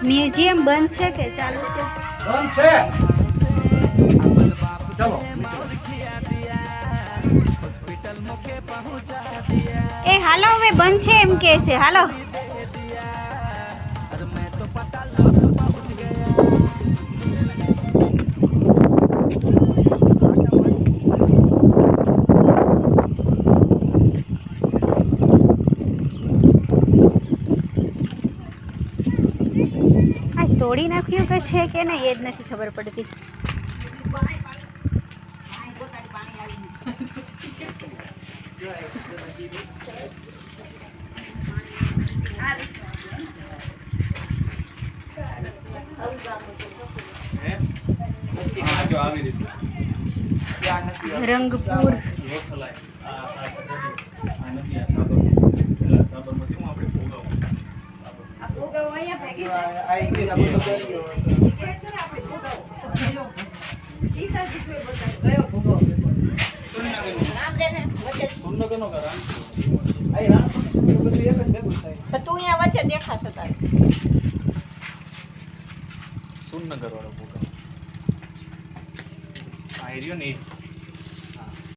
Museum बंद है के चालू है? बंद है। चलो ए हालो वे बंद है एम कैसे हालो तोड़ी नाख्યું કે છે કે નહીં એ જ નથી ખબર પડતી. રંગપુર તું અહીંયા વચ્ચે દેખાશે તારે સુનનગર વાળો ભૂગો આ એરિયો ને